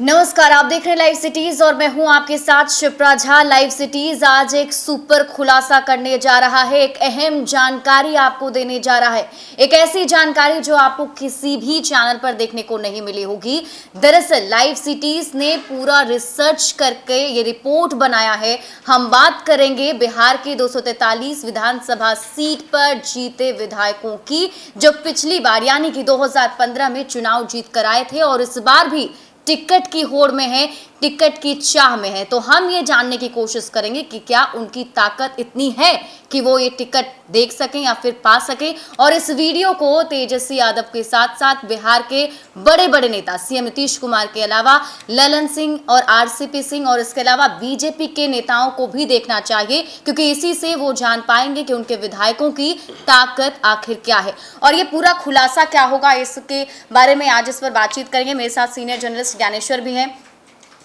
नमस्कार, आप देख रहे हैं लाइव सिटीज और मैं हूं आपके साथ शिप्रा झा। लाइव सिटीज आज एक सुपर खुलासा करने जा रहा है, एक अहम जानकारी आपको देने जा रहा है, एक ऐसी जानकारी जो आपको किसी भी चैनल पर देखने को नहीं मिली होगी। दरअसल लाइव सिटीज ने पूरा रिसर्च करके ये रिपोर्ट बनाया है। हम बात करेंगे बिहार की 243 विधानसभा सीट पर जीते विधायकों की, जो पिछली बार यानी कि 2015 में चुनाव जीत कर आए थे और इस बार भी टिकट की होड़ में है, टिकट की चाह में है। तो हम ये जानने की कोशिश करेंगे कि क्या उनकी ताकत इतनी है कि वो ये टिकट देख सकें या फिर पा सकें। और इस वीडियो को तेजस्वी यादव के साथ साथ बिहार के बड़े बड़े नेता सीएम नीतीश कुमार के अलावा ललन सिंह और आरसीपी सिंह और इसके अलावा बीजेपी के नेताओं को भी देखना चाहिए, क्योंकि इसी से वो जान पाएंगे कि उनके विधायकों की ताकत आखिर क्या है और ये पूरा खुलासा क्या होगा। इसके बारे में आज इस पर बातचीत करेंगे। मेरे साथ सीनियर जर्नलिस्ट ज्ञानेश्वर भी हैं।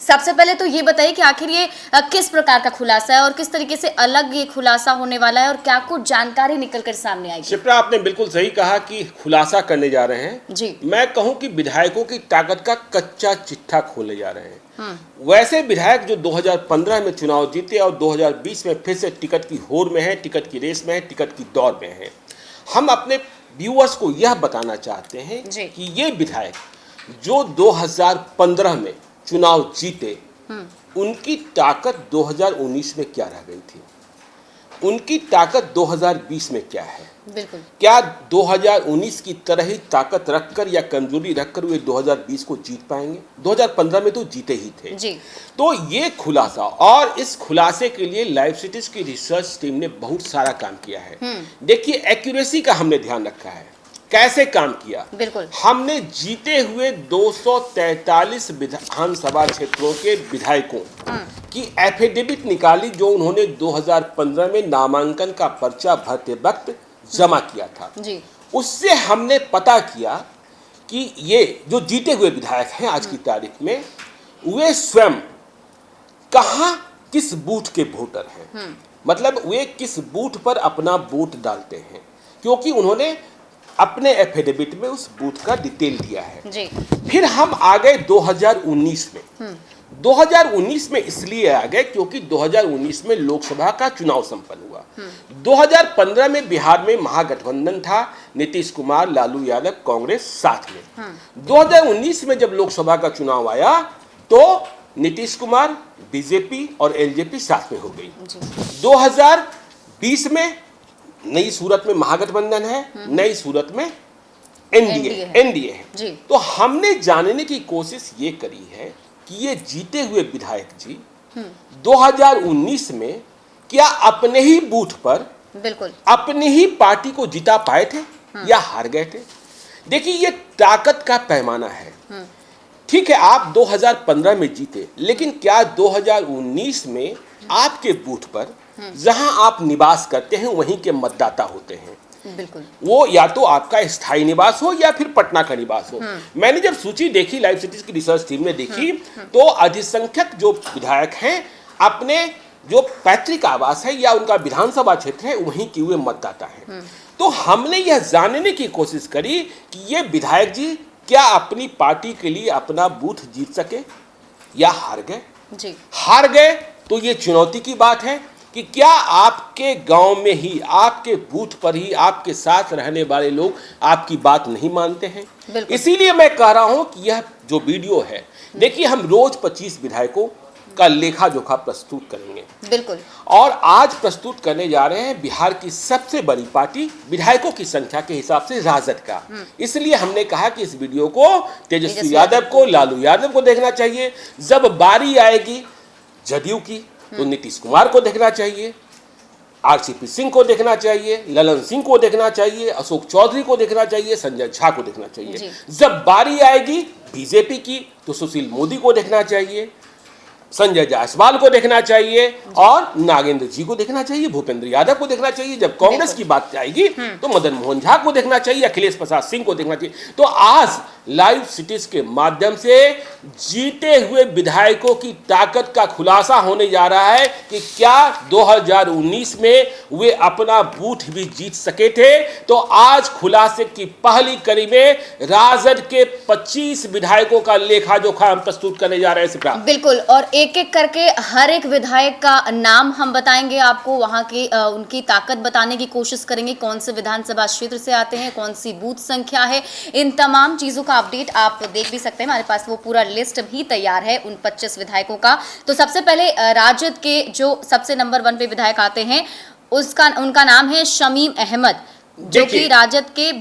सबसे पहले तो ये बताइए कि आखिर ये किस प्रकार का खुलासा है और किस तरीके से अलग ये खुलासा होने वाला है और क्या कुछ जानकारी निकल कर सामने आएगी। शिप्रा, आपने बिल्कुल सही कहा कि खुलासा करने जा रहे हैं जी। मैं कहूं कि विधायकों की ताकत का कच्चा चिट्ठा खोलने जा रहे हैं। वैसे विधायक जो 2015 में चुनाव जीते और 2020 में फिर से टिकट की होड़ में है, टिकट की रेस में है, टिकट की दौड़ में है। हम अपने व्यूअर्स को यह बताना चाहते हैं कि ये विधायक जो 2015 में चुनाव जीते, उनकी ताकत 2019 में क्या रह गई थी, उनकी ताकत 2020 में क्या है। बिल्कुल। क्या 2019 की तरह ही ताकत रखकर या कमजोरी रखकर वे 2020 को जीत पाएंगे? 2015 में तो जीते ही थे जी। तो ये खुलासा, और इस खुलासे के लिए लाइव सिटीज की रिसर्च टीम ने बहुत सारा काम किया है। देखिए, एक्यूरेसी का हमने ध्यान रखा है। कैसे काम किया? बिल्कुल। हमने जीते हुए 243 विधानसभा क्षेत्रों के विधायकों की एफिडेविट निकाली, जो उन्होंने 2015 में नामांकन का पर्चा भरते वक्त जमा किया था। जी। उससे हमने पता किया कि ये जो जीते हुए विधायक हैं आज की तारीख में, वे स्वयं कहां किस बूथ के वोटर हैं, मतलब वे किस बूथ पर अपना वोट डालते हैं, क्योंकि उन्होंने अपने एफिडेविट में उस बूथ का डिटेल दिया है। जी। फिर हम आ गए 2019 में। 2019 में इसलिए आ गए क्योंकि 2019 में लोकसभा का चुनाव संपन्न हुआ। 2015 में बिहार में महागठबंधन था, नीतीश कुमार, लालू यादव, कांग्रेस साथ में। 2019 में जब लोकसभा का चुनाव आया तो नीतीश कुमार, बीजेपी और एलजेपी साथ में हो गई। 2020 में नई सूरत में महागठबंधन है, नई सूरत में एनडीए है। जी। तो हमने जानने की कोशिश ये करी है कि ये जीते हुए विधायक जी 2019 में क्या अपने ही बूथ पर बिल्कुल अपनी ही पार्टी को जिता पाए थे या हार गए थे। देखिए, ये ताकत का पैमाना है। ठीक है, आप 2015 में जीते, लेकिन क्या 2019 में आपके बूथ पर जहां आप निवास करते हैं वहीं के मतदाता होते हैं? बिल्कुल। वो या तो आपका स्थायी निवास हो या फिर पटना का निवास हो। मैंने जब सूची देखी, लाइव सिटीज की रिसर्च टीम ने देखी, तो अधिसंख्यक जो विधायक हैं अपने जो पैतृक आवास है या उनका विधानसभा क्षेत्र है वहीं के हुए मतदाता हैं। तो हमने यह जानने की कोशिश करी कि ये विधायक जी क्या अपनी पार्टी के लिए अपना बूथ जीत सके या हार गए। जी। हार गए तो ये चुनौती की बात है कि क्या आपके गांव में ही, आपके बूथ पर ही आपके साथ रहने वाले लोग आपकी बात नहीं मानते हैं। इसीलिए मैं कह रहा हूं कि यह जो वीडियो है, देखिए, हम रोज 25 विधायकों का लेखा जोखा प्रस्तुत करेंगे। बिल्कुल। और आज प्रस्तुत करने जा रहे हैं बिहार की सबसे बड़ी पार्टी विधायकों की संख्या के हिसाब से राजद का। इसलिए हमने कहा कि इस वीडियो को तेजस्वी यादव को, लालू यादव को देखना चाहिए। जब बारी आएगी जदयू की तो नीतीश कुमार को देखना चाहिए, आरसीपी सिंह को देखना चाहिए, ललन सिंह को देखना चाहिए, अशोक चौधरी को देखना चाहिए, संजय झा को देखना चाहिए। जब बारी आएगी बीजेपी की तो सुशील मोदी को देखना चाहिए, संजय जायसवाल को देखना चाहिए और नागेंद्र जी को देखना चाहिए, भूपेंद्र यादव को देखना चाहिए। जब कांग्रेस की बात आएगी तो मदन मोहन झा को देखना चाहिए, अखिलेश प्रसाद सिंह को देखना चाहिए। तो आज लाइव सिटीज के माध्यम से जीते हुए विधायकों की ताकत का खुलासा होने जा रहा है कि क्या 2019 में वे अपना बूथ भी जीत सके थे। तो आज खुलासे की पहली कड़ी में राजद के 25 विधायकों का लेखा जोखा हम प्रस्तुत करने जा रहे हैं। सिप्रा बिल्कुल, और एक एक करके हर एक विधायक का नाम हम बताएंगे आपको, वहां की उनकी ताकत बताने की कोशिश करेंगे, कौन से विधानसभा क्षेत्र से आते हैं, कौन सी बूथ संख्या है, इन तमाम चीजों का अपडेट आप देख भी सकते हैं। हमारे पास वो पूरा लिस्ट भी तैयार है उन 25 विधायकों का। तो सबसे पहले राजद के जो सबसे नंबर 1 पे विधायक आते हैं उनका नाम है शमीम अहमद, जो कि राजद के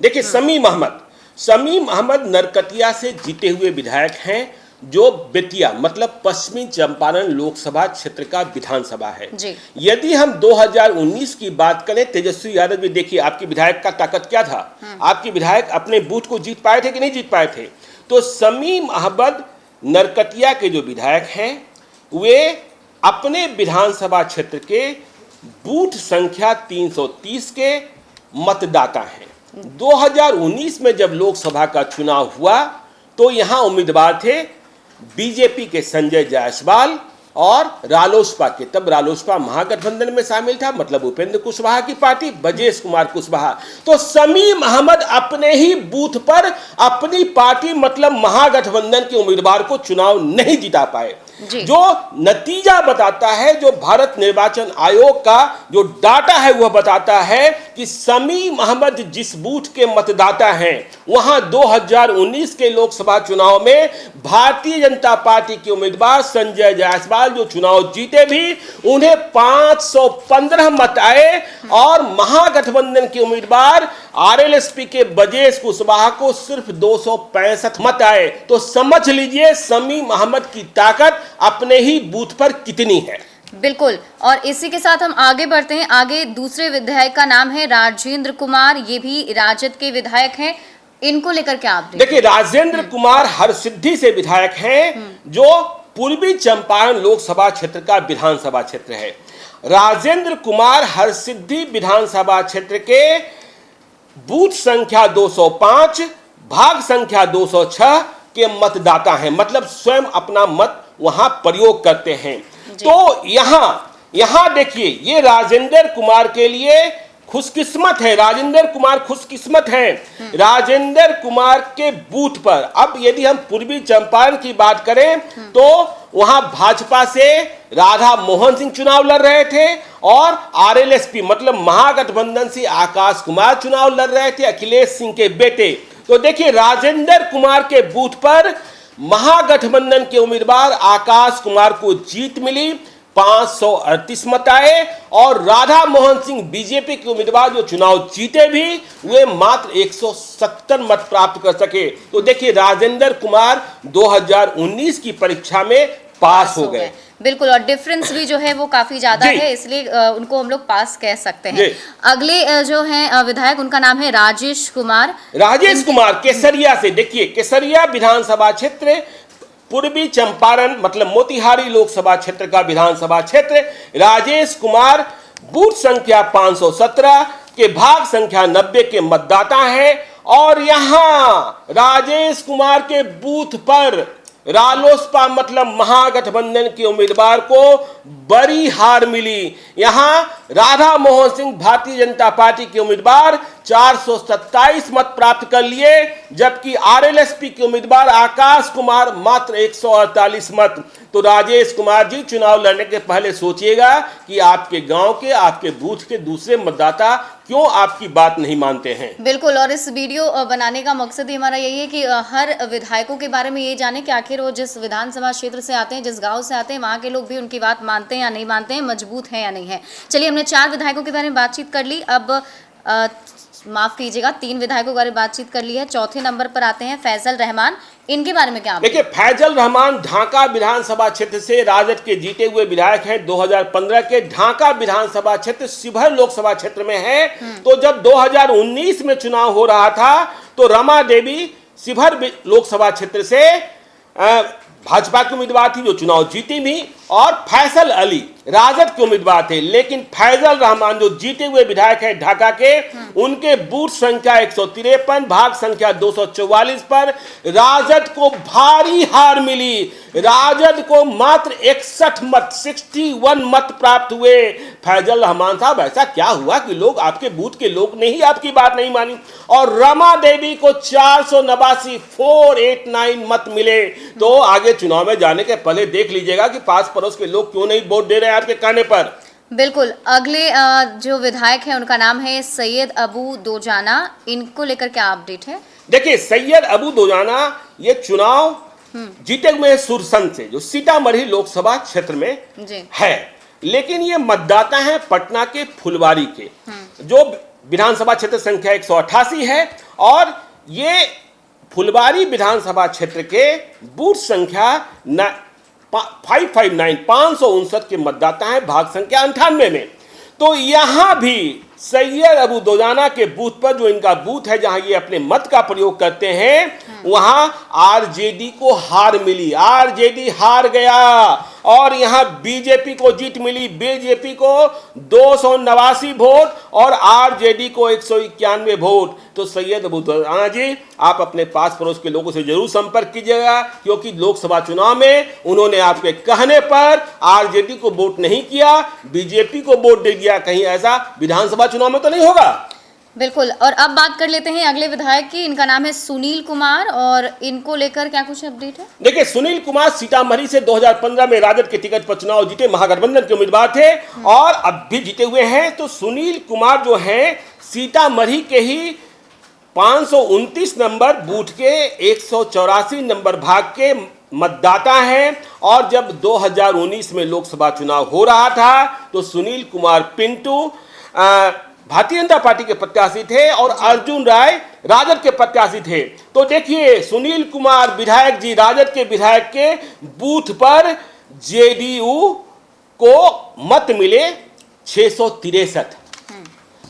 देखिए शमीम अहमद नरकटिया से जीते हुए विधायक हैं, जो बेतिया मतलब पश्चिमी चंपारण लोकसभा क्षेत्र का विधानसभा है जी। यदि हम 2019 की बात करें, तेजस्वी यादव भी देखिए आपके विधायक का ताकत क्या था, आपके विधायक अपने बूथ को जीत पाए थे कि नहीं जीत पाए थे। तो शमीम अहमद नरकटिया के जो विधायक हैं वे अपने विधानसभा क्षेत्र के बूथ संख्या 330 के मतदाता हैं। 2019 में जब लोकसभा का चुनाव हुआ तो यहां उम्मीदवार थे बीजेपी के संजय जायसवाल और रालोसपा के, तब रालोसपा महागठबंधन में शामिल था, मतलब उपेंद्र कुशवाहा की पार्टी, ब्रजेश कुमार कुशवाहा। तो शमीम अहमद अपने ही बूथ पर अपनी पार्टी मतलब महागठबंधन के उम्मीदवार को चुनाव नहीं जिता पाए। जो नतीजा बताता है, जो भारत निर्वाचन आयोग का जो डाटा है वह बताता है कि शमीम अहमद जिस बूथ के मतदाता हैं वहां 2019 के लोकसभा चुनाव में भारतीय जनता पार्टी के उम्मीदवार संजय जायसवाल जो चुनाव जीते भी उन्हें 515 मत आए और महागठबंधन के उम्मीदवार आरएलएसपी के ब्रजेश कुशवाहा को सिर्फ 265 मत आए। तो समझ लीजिए शमीम अहमद की ताकत अपने ही बूथ पर कितनी है। बिल्कुल, और इसी के साथ हम आगे बढ़ते हैं। आगे दूसरे विधायक का नाम है राजेंद्र कुमार, ये भी राजद के विधायक हैं। इनको लेकर क्या आप देखिए, राजेंद्र कुमार हरसिद्धि से विधायक हैं, जो पूर्वी चंपारण लोकसभा क्षेत्र का विधानसभा क्षेत्र है। राजेंद्र कुमार हरसिद्धि विधानसभा क्षेत्र के बूथ संख्या 205 भाग संख्या 206 के मतदाता हैं, मतलब स्वयं अपना मत वहां प्रयोग करते हैं। तो यहां देखिए, ये राजेंद्र कुमार के लिए खुशकिस्मत है, राजेंद्र कुमार खुशकिस्मत हैं। राजेंद्र कुमार के बूथ पर अब यदि हम पूर्वी चंपारण की बात करें तो वहां भाजपा से राधा मोहन सिंह चुनाव लड़ रहे थे और आरएलएसपी मतलब महागठबंधन से आकाश कुमार चुनाव लड़ रहे थे, अखिलेश सिंह के बेटे। तो देखिए, राजेंद्र कुमार के बूथ पर महागठबंधन के उम्मीदवार आकाश कुमार को जीत मिली, 538 मत आए और राधा मोहन सिंह बीजेपी के उम्मीदवार जो चुनाव जीते भी वे मात्र 170 मत प्राप्त कर सके। तो देखिए, राजेंद्र कुमार 2019 की परीक्षा में पास हो गए। बिल्कुल, और डिफरेंस भी जो है वो काफी ज्यादा है, इसलिए उनको हम लोग पास कह सकते हैं। अगले जो है विधायक, उनका नाम है राजेश कुमार केसरिया से। देखिए, केसरिया विधानसभा क्षेत्र पूर्वी चंपारण मतलब मोतिहारी लोकसभा क्षेत्र का विधानसभा क्षेत्र। राजेश कुमार बूथ संख्या 517 के भाग संख्या 90 के मतदाता हैं और यहां राजेश कुमार के बूथ पर रालोसपा मतलब महागठबंधन के उम्मीदवार को बड़ी हार मिली। यहां राधा मोहन सिंह भारतीय जनता पार्टी के उम्मीदवार 427 मत प्राप्त कर लिए, जबकि आरएलएसपी के उम्मीदवार आकाश कुमार मात्र 148 मत। तो राजेश कुमार जी, चुनाव लड़ने के पहले सोचिएगा कि आपके गांव के, आपके बूथ के दूसरे मतदाता क्यों आपकी बात नहीं मानते हैं। बिल्कुल, और इस वीडियो बनाने का मकसद ही हमारा यही है कि हर विधायकों के बारे में ये जाने कि आखिर वो जिस विधानसभा क्षेत्र से आते हैं, जिस गांव से आते हैं, वहाँ के लोग भी उनकी बात मानते हैं या नहीं मानते हैं, मजबूत है या नहीं है। चलिए, हमने 4 विधायकों के बारे में बातचीत कर ली, अब माफ कीजिएगा 3 विधायकों के बारे में बातचीत कर ली है। चौथे नंबर पर आते हैं फैजल रहमान, इनके बारे में क्या? देखिए, फैजल रहमान ढाका विधानसभा क्षेत्र से राजद के जीते हुए विधायक हैं। 2015 के ढाका विधानसभा क्षेत्र शिवहर लोकसभा क्षेत्र में है। तो जब 2019 में चुनाव हो रहा था तो रमा देवी शिवहर लोकसभा क्षेत्र से भाजपा की उम्मीदवार थी जो चुनाव जीती भी, और फैसल अली राजद के उम्मीदवार थे, लेकिन फैजल रहमान जो जीते हुए विधायक है ढाका के, उनके बूथ संख्या 153, भाग संख्या 244 पर राजद को भारी हार मिली। राजद को मात्र 61 मत प्राप्त हुए। फैजल रहमान साहब, ऐसा क्या हुआ कि लोग, आपके बूथ के लोग ने ही आपकी बात नहीं मानी? और रमा देवी को 489 मत मिले। तो आगे चुनाव में जाने के पहले देख लीजिएगा कि पास पड़ोस के लोग क्यों नहीं वोट दे रहे हैं आपके कहने पर। बिल्कुल। अगले जो विधायक है उनका नाम है सैयद अबू दोजाना, इनको लेकर क्या अपडेट है? देखिए, सैयद अबू दोजाना ये चुनाव जीते हुए हैं सुरसन से, जो सीतामढ़ी लोकसभा क्षेत्र में है, लेकिन ये मतदाता हैं पटना के फुलवारी के, जो विधानसभा क्षेत्र संख्या 188 है। और ये फुलवारी विधानसभा क्षेत्र के बूथ संख्या 559 के मतदाता हैं, भाग संख्या 98 में। तो यहां भी सैयद अबू दोजाना के बूथ पर, जो इनका बूथ है जहां ये अपने मत का प्रयोग करते हैं, वहां आरजेडी को हार मिली। आरजेडी हार गया और यहां बीजेपी को जीत मिली। बीजेपी को 289 वोट और आरजेडी को 191 वोट। तो सैयद अबू दोजाना जी, आप अपने पास पड़ोस के लोगों से जरूर संपर्क कीजिएगा, क्योंकि लोकसभा चुनाव में उन्होंने आपके कहने पर आरजेडी को वोट नहीं किया, बीजेपी को वोट दे दिया। कहीं ऐसा विधानसभा चुनाव में तो नहीं होगा। बिल्कुल। और अब बात कर लेते हैं अगले विधायक की, इनका नाम है सुनील कुमार, और इनको लेकर क्या कुछ अपडेट है? देखिए, सुनील कुमार सीतामढ़ी से 2015 में राजद के टिकट पर चुनाव जीते, महागठबंधन के उम्मीदवार थे और अब भी जीते हुए हैं। तो सुनील कुमार जो हैं सीतामढ़ी के ही 529 नंबर बूथ के 184 नंबर भाग के मतदाता हैं। और जब 2019 में लोकसभा चुनाव हो रहा था तो सुनील कुमार पिंटू भारतीय जनता पार्टी के प्रत्याशी थे और अर्जुन राय राजद के प्रत्याशी थे। तो देखिए, सुनील कुमार विधायक जी, राजद के विधायक के बूथ पर जेडीयू को मत मिले 663।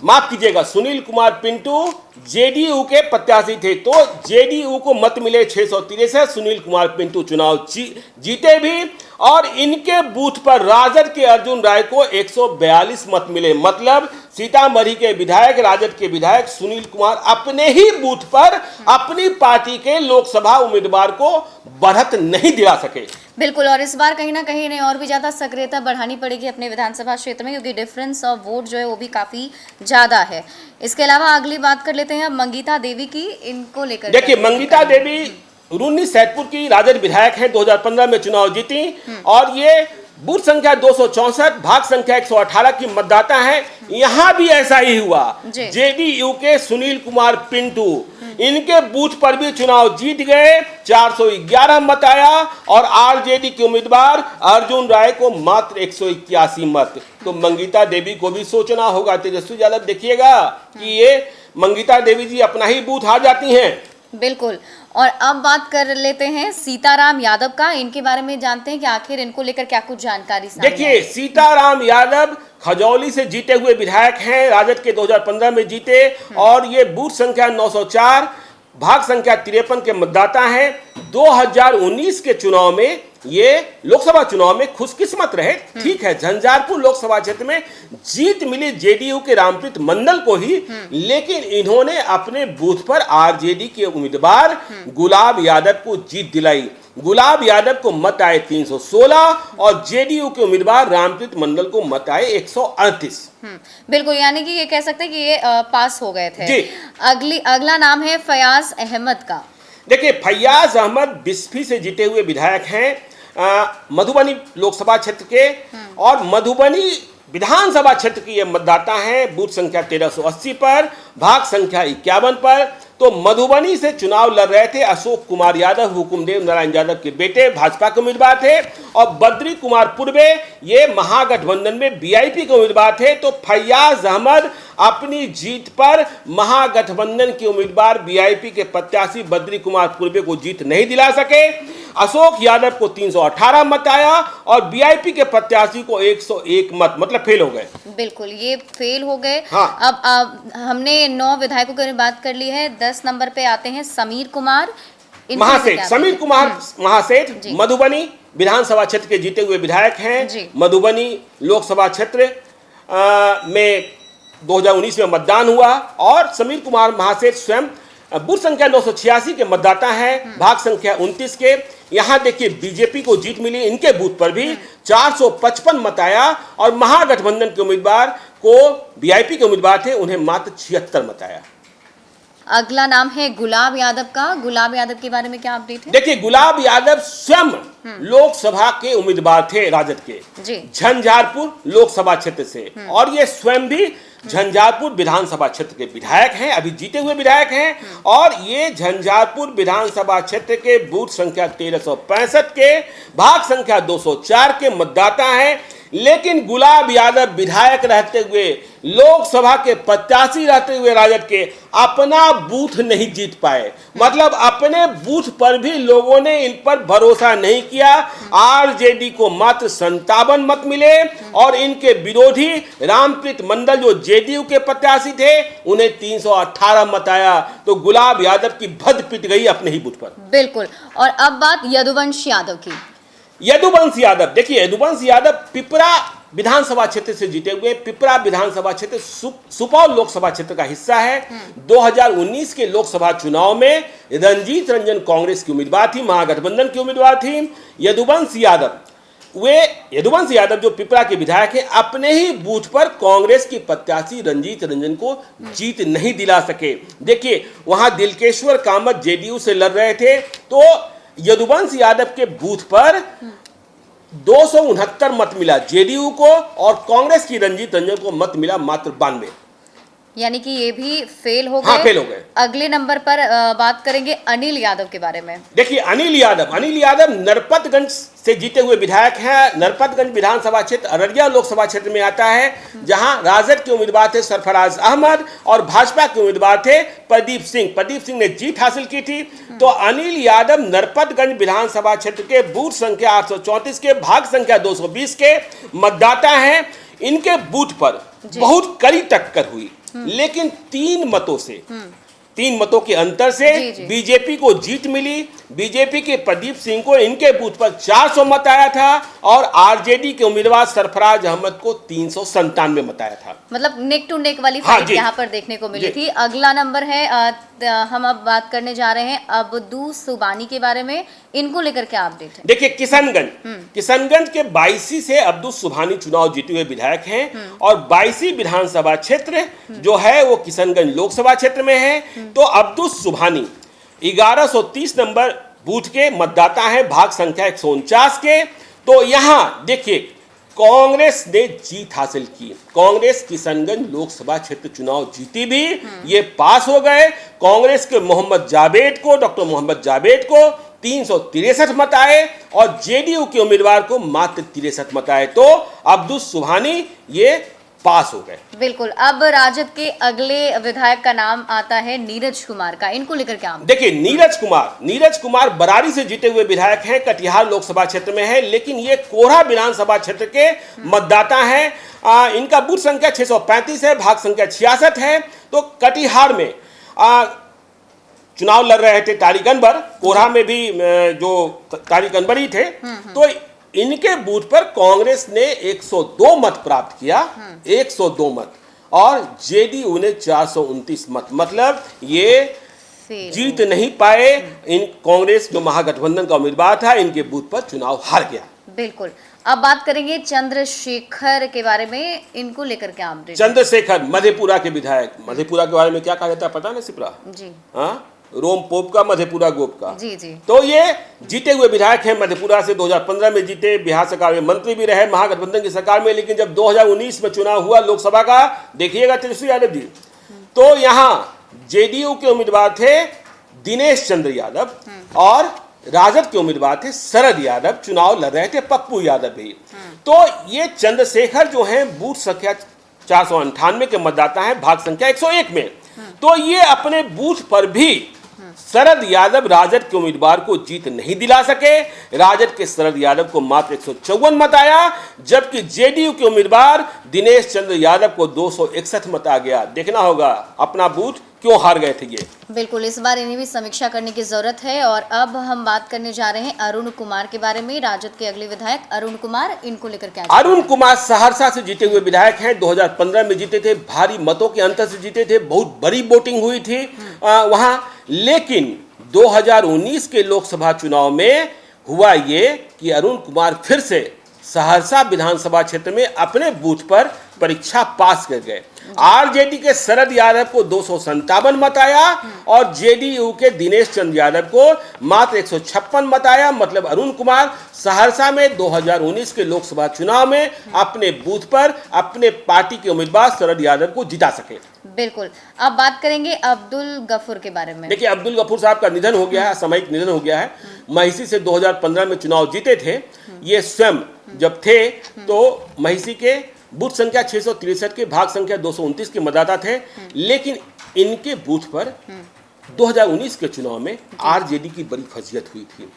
माफ कीजिएगा, सुनील कुमार पिंटू जेडीयू के प्रत्याशी थे, तो जेडीयू को मत मिले 663। सुनील कुमार पिंटू चुनाव जीते भी और इनके बूथ पर राजद के अर्जुन राय को 142 मत मिले। मतलब सीतामढ़ी के विधायक, राजद के विधायक सुनील कुमार अपने ही बूथ पर अपनी पार्टी के लोकसभा उम्मीदवार को बढ़त नहीं दिला सके। बिल्कुल। और इस बार कहीं ना कहीं इन्हें और भी ज्यादा सक्रियता बढ़ानी पड़ेगी अपने विधानसभा क्षेत्र में, क्योंकि डिफरेंस ऑफ वोट जो है वो भी काफी ज्यादा है। इसके अलावा अगली बात कर लेते हैं मंगीता देवी की, इनको लेकर। देखिए, मंगीता देवी रून्नी सैदपुर की राजद विधायक हैं, 2015 में चुनाव जीती और ये बूथ संख्या 264, भाग संख्या 118 की मतदाता है। यहां भी ऐसा ही हुआ। जेडीयू के सुनील कुमार पिंटू इनके बूथ पर भी चुनाव जीत गए, 411 मत आया और आरजेडी के उम्मीदवार अर्जुन राय को मात्र 181 मत। तो मंगीता देवी को भी सोचना होगा। तेजस्वी यादव देखिएगा कि ये मंगीता देवी जी अपना ही बूथ हार जाती हैं। बिल्कुल। और अब बात कर लेते हैं सीताराम यादव का, इनके बारे में जानते हैं कि आखिर इनको लेकर क्या कुछ जानकारी सामने। देखिए, सीताराम यादव खजौली से जीते हुए विधायक हैं, राजद के 2015 में जीते और ये बूथ संख्या 904, भाग संख्या 53 के मतदाता हैं। 2019 के चुनाव में ये लोकसभा चुनाव में खुशकिस्मत रहे। ठीक है, झंझारपुर लोकसभा क्षेत्र में जीत मिली जेडीयू के रामप्रीत मंडल को ही, लेकिन इन्होंने अपने बूथ पर आरजेडी के उम्मीदवार गुलाब यादव को जीत दिलाई। गुलाब यादव को मत आए 316 और जेडीयू के उम्मीदवार रामप्रीत मंडल को मत आए 138। बिल्कुल, यानी कि ये कह सकते हैं कि ये पास हो गए थे। जी। अगला नाम है फयाज अहमद का। देखिए, फयाज अहमद बिस्फी से जीते हुए विधायक हैं, मधुबनी लोकसभा क्षेत्र के और मधुबनी विधानसभा क्षेत्र की ये मतदाता हैं, बूथ संख्या 1380 पर, भाग संख्या 51 पर। तो मधुबनी से चुनाव लड़ रहे थे अशोक कुमार यादव, हुकुमदेव नारायण यादव के बेटे, भाजपा के उम्मीदवार थे और बद्री कुमार पूर्वे ये महागठबंधन में बीआईपी के उम्मीदवार थे। तो फयाज अहमद अपनी जीत पर महागठबंधन के उम्मीदवार बीआईपी के प्रत्याशी बद्री कुमार पूर्वे को जीत नहीं दिला सके। अशोक यादव को 318 मत आया और बीआईपी के प्रत्याशी को 101 मत, मतलब फेल हो गए। बिल्कुल, ये फेल हो गए। हाँ। अब हमने 9 विधायकों की बात कर ली है। 10 नंबर पे आते हैं समीर कुमार महासेठ। समीर कुमार महासेठ मधुबनी विधानसभा क्षेत्र के जीते हुए विधायक हैं। जी। मधुबनी लोकसभा क्षेत्र में 2019 में मतदान हुआ और समीर कुमार महासेठ स्वयं बूथ संख्या 986 के मतदाता हैं, भाग संख्या 29 के। यहाँ देखिए बीजेपी को जीत मिली, इनके बूथ पर भी 455 मत आया और महागठबंधन के उम्मीदवार को वीआईपी के उम्मीदवार थे, उन्हें मात्र 76 मत आया। अगला नाम है गुलाब यादव का। गुलाब यादव के बारे में क्या अपडेट है? देखिए गुलाब यादव स्वयं लोकसभा के उम्मीदवार थे राजद के, जी। झंझारपुर लोकसभा क्षेत्र से, और ये स्वयं भी झंझारपुर विधानसभा क्षेत्र के विधायक हैं, अभी जीते हुए विधायक हैं। और ये झंझारपुर विधानसभा क्षेत्र के बूथ संख्या 1365 के, भाग संख्या 204 के मतदाता हैं। लेकिन गुलाब यादव विधायक रहते हुए, लोकसभा के प्रत्याशी रहते हुए राजद के, अपना बूथ नहीं जीत पाए। मतलब अपने बूथ पर भी लोगों ने इन पर भरोसा नहीं किया। आरजेडी को मात्र 57 मत मिले और इनके विरोधी रामप्रीत मंडल जो जेडीयू के प्रत्याशी थे, उन्हें 318 मत आया। तो गुलाब यादव की भद पिट गई अपने ही बूथ पर। बिल्कुल। और अब बात यदुवंश यादव की। यदुवंश यादव, देखिए यदुवंश यादव पिपरा विधानसभा क्षेत्र से जीते हुए। पिपरा विधानसभा क्षेत्र सुपौल लोकसभा क्षेत्र का हिस्सा है। 2019 के लोकसभा चुनाव में रंजीत रंजन कांग्रेस की उम्मीदवार थी, महागठबंधन की उम्मीदवार थी। यदुवंश यादव जो पिपरा के विधायक हैं, अपने ही बूथ पर कांग्रेस की प्रत्याशी रंजीत रंजन को जीत नहीं दिला सके। देखिए वहां दिलकेश्वर कामत जेडीयू से लड़ रहे थे, तो यदुवंश यादव के बूथ पर 269 मत मिला जेडीयू को और कांग्रेस की रंजीत रंजन को मत मिला मात्र 92। यानी कि ये भी फेल हो गए। हाँ, फेल हो गए। अगले नंबर पर बात करेंगे अनिल यादव के बारे में। देखिए अनिल यादव नरपतगंज से जीते हुए विधायक हैं। नरपतगंज विधानसभा क्षेत्र अररिया लोकसभा क्षेत्र में आता है, जहां राजद के उम्मीदवार थे सरफराज अहमद और भाजपा के उम्मीदवार थे प्रदीप सिंह ने जीत हासिल की थी। तो अनिल यादव नरपतगंज विधानसभा क्षेत्र के बूथ संख्या 834 के, भाग संख्या 220 के मतदाता हैं। इनके बूथ पर बहुत कड़ी टक्कर हुई, लेकिन 3 मतों के अंतर से बीजेपी को जीत मिली। बीजेपी के प्रदीप सिंह को इनके बूथ पर 400 मत आया था और आरजेडी के उम्मीदवार सरफराज अहमद को 397 मत आया था। मतलब नेक टू नेक वाली फाइट यहाँ पर देखने को मिली थी। अगला नंबर है, हम अब बात करने जा रहे हैं अब्दू सुबानी के बारे में। इनको लेकर क्या अपडेट है? देखिए किशनगंज के 22 से अब्दू सुबानी चुनाव जीते हुए विधायक हैं और 22 विधानसभा क्षेत्र जो है वो किशनगंज लोकसभा क्षेत्र में है। तो अब्दू सुबानी 1130 नंबर बूथ के मतदाता हैं, भाग संख्या 149 के। तो यहां देखिए कांग्रेस ने जीत हासिल की। कांग्रेस किशनगंज लोकसभा क्षेत्र चुनाव जीती भी, ये पास हो गए। कांग्रेस के डॉक्टर मोहम्मद जावेद को 363 मत आए और जेडीयू के उम्मीदवार को मात्र 63 मत आए। तो अब्दुल सुभानी ये पास हो गए। बिल्कुल। अब राजद के अगले विधायक का नाम आता है नीरज कुमार का। इनको लेकर क्या? देखिए नीरज कुमार बरारी से जीते हुए विधायक हैं, कटिहार लोकसभा क्षेत्र में है, लेकिन ये कोढ़ा विधानसभा क्षेत्र के मतदाता हैं। इनका बूथ संख्या 635 है, भाग संख्या 66 है। तो कटिहार में चुनाव लड़ रहे थे तारिक अनवर, कोढ़ा में भी जो तारिक अनवर ही थे। तो इनके बूथ पर कांग्रेस ने 102 मत प्राप्त किया, 102 मत, और जेडीयू ने 429 मत। मतलब ये जीत नहीं पाए। इन कांग्रेस जो महागठबंधन का उम्मीदवार था, इनके बूथ पर चुनाव हार गया। बिल्कुल। अब बात करेंगे चंद्रशेखर के बारे में। इनको लेकर क्या अपडेट? चंद्रशेखर मधेपुरा के विधायक। मधेपुरा के बारे में क्या कहा जाता है पता ना सिपरा जी? हाँ, रोम पोप का, मधेपुरा गोप का। जी। तो ये जीते हुए विधायक हैं मधेपुरा से। 2015 में जीते, बिहार सरकार में मंत्री भी रहे महागठबंधन की सरकार में। लेकिन जब 2019 में चुनाव हुआ लोकसभा का, देखिएगा तेजस्वी यादव जी, तो यहाँ जेडीयू के उम्मीदवार थे दिनेश चंद्र यादव और राजद के उम्मीदवार थे शरद यादव। चुनाव लड़ रहे थे पप्पू यादव भी। तो ये चंद्रशेखर जो है बूथ संख्या 498 के मतदाता हैं, भाग संख्या 101 में। तो ये अपने बूथ पर भी शरद यादव राजद के उम्मीदवार को जीत नहीं दिला सके। राजद के शरद यादव को मात्र 154 मत आया, जबकि जेडीयू के उम्मीदवार दिनेश चंद्र यादव को 261 मत आ गया। देखना होगा अपना बूथ क्यों हार गए थे ये। बिल्कुल, इस बार इन्हें भी समीक्षा करने की जरूरत है। और अब हम बात करने जा रहे हैं अरुण कुमार के बारे में। राजद के अगले विधायक अरुण कुमार, इनको लेकर क्या? अरुण कुमार सहरसा से जीते हुए विधायक हैं। 2015 में जीते थे, भारी मतों के अंतर से जीते थे, बहुत बड़ी वोटिंग हुई थी वहां। लेकिन 2019 के लोकसभा चुनाव में हुआ ये कि अरुण कुमार फिर से सहरसा विधानसभा क्षेत्र में अपने बूथ पर परीक्षा पास कर गए। आरजेडी के शरद यादव को 257 मत आया और जेडीयू के दिनेश चंद्र यादव को मात्र 156 मत आया। मतलब अरुण कुमार सहरसा में 2019 के लोकसभा चुनाव में अपने बूथ पर अपने पार्टी के उम्मीदवार शरद यादव को जिता सके। बिल्कुल, अब बात करेंगे अब्दुल गफूर के बारे में। देखिए, अब्दुल गफूर साहब का निधन हो गया है, सामयिक निधन हो गया है। महिषी से 2015 में चुनाव जीते थे। ये स्वयं जब थे तो महिषी के बूथ संख्या 663 के, भाग संख्या 229 के मतदाता थे। लेकिन इनके बूथ पर 2019 के चुनाव में आरजेडी की बड़ी फजीहत हुई थी।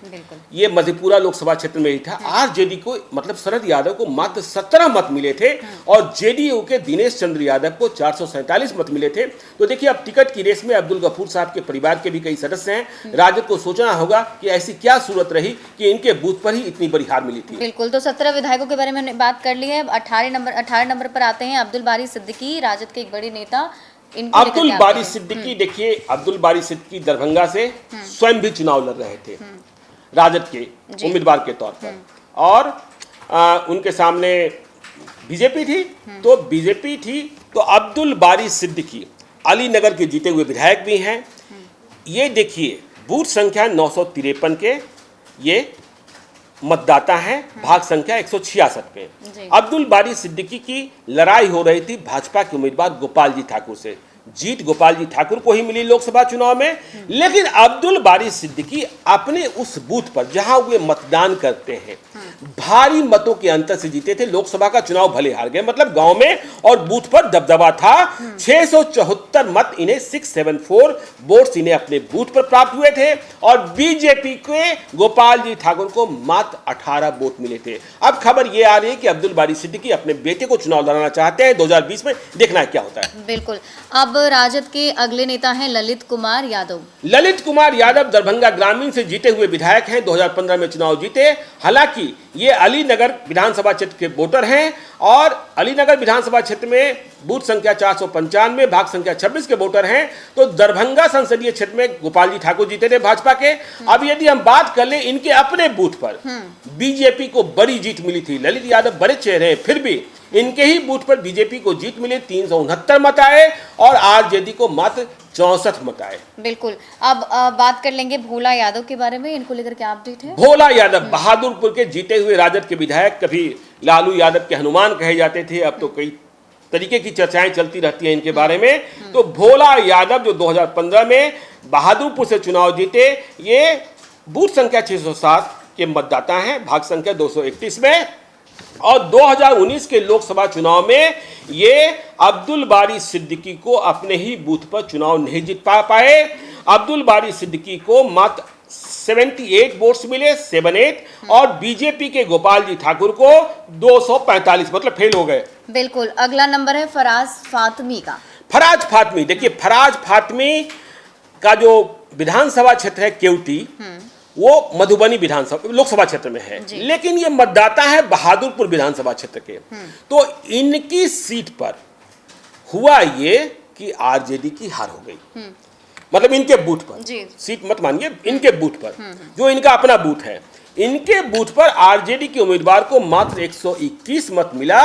ये मधेपुरा लोकसभा क्षेत्र में ही था। आरजेडी को मतलब शरद यादव को मात्र 17 मत मिले थे और जेडीयू के दिनेश चंद्र यादव को 447 मत मिले थे। तो देखिए, अब टिकट की रेस में अब्दुल गफूर साहब के परिवार के भी कई सदस्य हैं। राजद को सोचना होगा कि ऐसी क्या सूरत रही कि इनके बूथ पर ही इतनी बड़ी हार मिली थी। बिल्कुल, तो 17 विधायकों के बारे में हमने बात कर ली है। 18 नंबर पर आते हैं अब्दुल बारी सिद्दीकी, राजद के एक बड़े नेता। अब्दुल बारी सिद्दीकी, देखिए अब्दुल बारी सिद्दीकी दरभंगा से स्वयं भी चुनाव लड़ रहे थे राजद के उम्मीदवार के तौर पर, और उनके सामने बीजेपी थी। तो अब्दुल बारी सिद्दीकी अलीनगर के जीते हुए विधायक भी हैं। ये देखिए, बूथ संख्या 953 के ये मतदाता हैं, भाग संख्या 166 पे। अब्दुल बारी सिद्दीकी की लड़ाई हो रही थी भाजपा के उम्मीदवार गोपाल जी ठाकुर से। जीत गोपाल जी ठाकुर को ही मिली लोकसभा चुनाव में। लेकिन अब्दुल बारी सिद्दीकी अपने उस बूथ पर जहां वे मतदान करते हैं भारी मतों के अंतर से जीते थे। लोकसभा का चुनाव भले हार गए, मतलब गांव में और बूथ पर दबदबा था। 674 मत इन्हें 674 वोट्स इन्हें अपने बूथ पर प्राप्त हुए थे और बीजेपी के गोपाल जी ठाकुर को मात्र 18 वोट मिले थे। अब खबर यह आ रही है कि अब्दुल बारी सिद्दीकी अपने बेटे को चुनाव लड़ाना चाहते हैं 2020 में। देखना है क्या होता है। बिल्कुल, अब राजद के अगले नेता हैं ललित कुमार यादव। ललित कुमार यादव दरभंगा ग्रामीण से जीते हुए विधायक हैं। 2015 में चुनाव जीते। हालांकि ये अलीनगर विधानसभा क्षेत्र के वोटर हैं और अलीनगर विधानसभा क्षेत्र में बूथ संख्या 495, भाग संख्या 26 के वोटर हैं। तो दरभंगा संसदीय क्षेत्र में गोपाल जी ठाकुर जीते थे भाजपा के। अब यदि हम बात कर लें इनके अपने बूथ पर, बीजेपी को बड़ी जीत मिली थी। ललित यादव बड़े चेहरे हैं, फिर भी इनके ही बूथ पर बीजेपी को जीत मिली। 369 मत आए और आरजेडी को मात्र 64 मत आए। बिल्कुल, अब बात कर लेंगे भोला यादव के बारे में। इनको लेकर क्या अपडेट है? भोला यादव बहादुरपुर के जीते हुए राजद के विधायक, कभी लालू यादव के हनुमान कहे जाते थे, अब तो कई तरीके की चर्चाएं चलती रहती हैं इनके बारे में। तो भोला यादव जो 2015 में बहादुरपुर से चुनाव जीते, ये बूथ संख्या 607 के मतदाता हैं, भाग संख्या 231 में। और 2019 के लोकसभा चुनाव में ये अब्दुल बारी सिद्दीकी को अपने ही बूथ पर चुनाव नहीं जीत पाए। अब्दुल बारी सिद्दीकी को मात्र 78 वोट्स मिले, 78, और बीजेपी के गोपाल जी ठाकुर को 245, मतलब फेल हो गए। बिल्कुल, अगला नंबर है फराज फातमी का। फराज फातमी, देखिए फराज फातमी का जो विधानसभा क्षेत्र है केवटी, वो मधुबनी विधानसभा लोकसभा क्षेत्र में है, लेकिन ये मतदाता है बहादुरपुर विधानसभा क्षेत्र के। तो इनकी सीट पर हुआ ये कि आरजेडी की हार हो गई। मतलब इनके बूथ पर, सीट मत मानिए, इनके बूथ पर जो इनका अपना बूथ है, इनके बूथ पर आरजेडी के उम्मीदवार को मात्र 121 मत मिला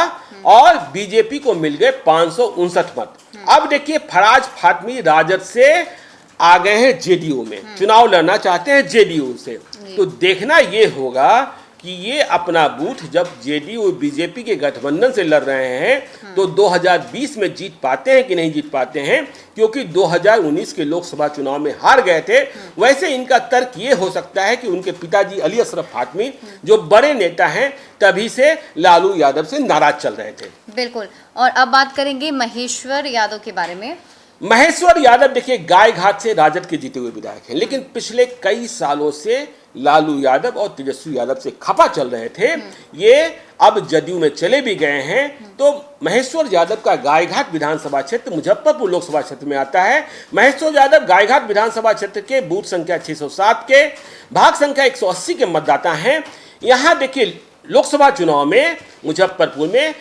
और बीजेपी को मिल गए 559 मत। अब देखिए, फराज फातमी राजद से आ गए हैं जेडीयू में, चुनाव लड़ना चाहते हैं जेडीयू से। तो देखना ये होगा कि ये अपना बूथ जब जेडीयू बीजेपी के गठबंधन से लड़ रहे हैं तो 2020 में जीत पाते हैं कि नहीं जीत पाते हैं, क्योंकि 2019 के लोकसभा चुनाव में हार गए थे। वैसे इनका तर्क ये हो सकता है कि उनके पिताजी अली अशरफ फातमी जो बड़े नेता हैं, तभी से लालू यादव से नाराज चल रहे थे। बिल्कुल, और अब बात करेंगे महेश्वर यादव के बारे में। महेश्वर यादव देखिए गाय घाट से राजद के जीते हुए विधायक हैं, लेकिन पिछले कई सालों से लालू यादव और तेजस्वी यादव से खपा चल रहे थे। ये अब जदयू में चले भी गए हैं। तो महेश्वर यादव का गायघाट विधानसभा क्षेत्र मुजफ्फरपुर लोकसभा क्षेत्र में आता है। महेश्वर यादव गायघाट विधानसभा क्षेत्र के बूथ संख्या 607 के भाग संख्या 180 के मतदाता हैं। यहाँ देखिए लोकसभा चुनाव में मुजफ्फरपुर में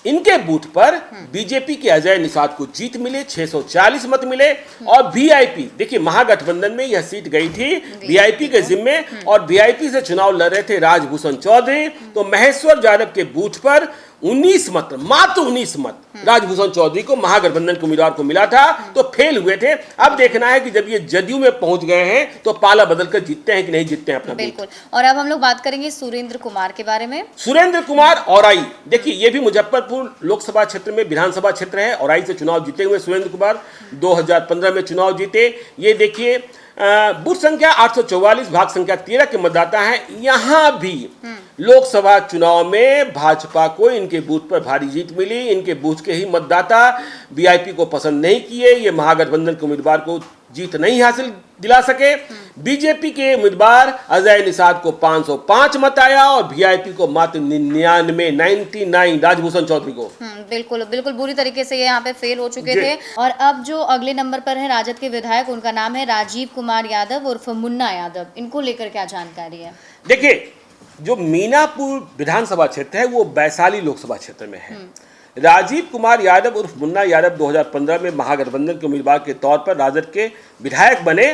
इनके बूथ पर बीजेपी के अजय निषाद को जीत मिले, 640 मत मिले। और वीआईपी देखिए महागठबंधन में यह सीट गई थी वीआईपी के जिम्मे, और वीआईपी से चुनाव लड़ रहे थे राजभूषण चौधरी। तो महेश्वर यादव के बूथ पर 19 मत, मात्र 19 मत राजभूषण चौधरी को महागठबंधन के उम्मीदवार को मिला था, तो फेल हुए थे। अब देखना है कि जब ये जदयू में पहुंच गए हैं तो पाला बदलकर जीतते हैं कि नहीं जीतते हैं अपना। बिल्कुल। और अब हम लोग बात करेंगे सुरेंद्र कुमार के बारे में। सुरेंद्र कुमार औराई, देखिए ये भी मुजफ्फरपुर लोकसभा क्षेत्र में विधानसभा क्षेत्र है। औराई से चुनाव जीते हुए सुरेंद्र कुमार 2015 में चुनाव जीते। ये देखिए बूथ संख्या 844 भाग संख्या 13 के मतदाता हैं। यहां भी लोकसभा चुनाव में भाजपा को इनके बूथ पर भारी जीत मिली। इनके बूथ के ही मतदाता वीआईपी को पसंद नहीं किए। ये महागठबंधन के उम्मीदवार को जीत नहीं हासिल दिला सके। बीजेपी के उम्मीदवार अजय निषाद को 505 मत आया और वीआईपी को मात्र 99 राजभूषण चौधरी को। बिल्कुल बिल्कुल बुरी तरीके से ये यहाँ पे फेल हो चुके थे। और अब जो अगले नंबर पर है राजद के विधायक, उनका नाम है राजीव कुमार यादव उर्फ मुन्ना यादव। इनको लेकर क्या जानकारी है? देखिए जो मीनापुर विधानसभा क्षेत्र है वो वैशाली लोकसभा क्षेत्र में है। राजीव कुमार यादव उर्फ मुन्ना यादव 2015 में महागठबंधन के उम्मीदवार के तौर पर राजद के विधायक बने,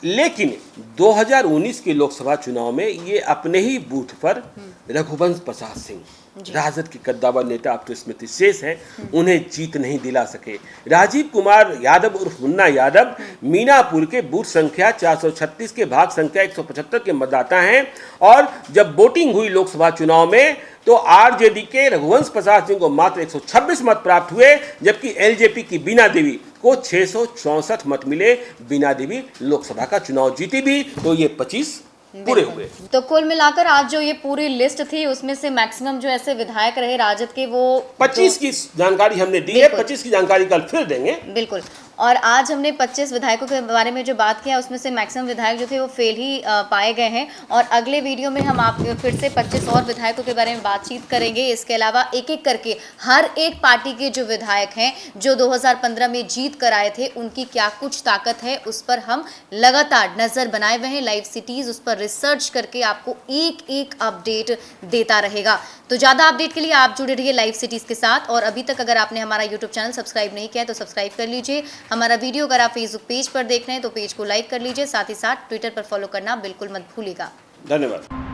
लेकिन 2019 के लोकसभा चुनाव में ये अपने ही बूथ पर रघुवंश प्रसाद सिंह, राजद के कद्दावर नेता अब तो स्मृति शेष है, उन्हें जीत नहीं दिला सके। राजीव कुमार यादव उर्फ मुन्ना यादव मीनापुर के बूथ संख्या 436 के भाग संख्या 175 के मतदाता हैं। और जब वोटिंग हुई लोकसभा चुनाव में तो आरजेडी के रघुवंश प्रसाद सिंह को मात्र 126 मत प्राप्त हुए, जबकि एलजेपी की बीना देवी को 664 मत मिले। बीना देवी लोकसभा का चुनाव जीती भी, तो ये 25 पूरे हुए। तो कुल मिलाकर आज जो ये पूरी लिस्ट थी उसमें से मैक्सिमम जो ऐसे विधायक रहे राजद के वो 25 की जानकारी हमने दी है। 25 की जानकारी कल फिर देंगे। बिल्कुल। और आज हमने 25 विधायकों के बारे में जो बात किया उसमें से मैक्सिमम विधायक जो थे वो फेल ही पाए गए हैं। और अगले वीडियो में हम आप फिर से 25 और विधायकों के बारे में बातचीत करेंगे। इसके अलावा एक एक करके हर एक पार्टी के जो विधायक हैं जो 2015 में जीत कर आए थे उनकी क्या कुछ ताकत है उस पर हम लगातार नज़र बनाए हुए हैं। लाइव सिटीज़ उस पर रिसर्च करके आपको एक एक अपडेट देता रहेगा। तो ज़्यादा अपडेट के लिए आप जुड़े रहिए लाइव सिटीज़ के साथ। और अभी तक अगर आपने हमारा यूट्यूब चैनल सब्सक्राइब नहीं किया है तो सब्सक्राइब कर लीजिए। हमारा वीडियो अगर आप फेसबुक पेज पर देख रहे हैं तो पेज को लाइक कर लीजिए। साथ ही साथ ट्विटर पर फॉलो करना बिल्कुल मत भूलिएगा। धन्यवाद।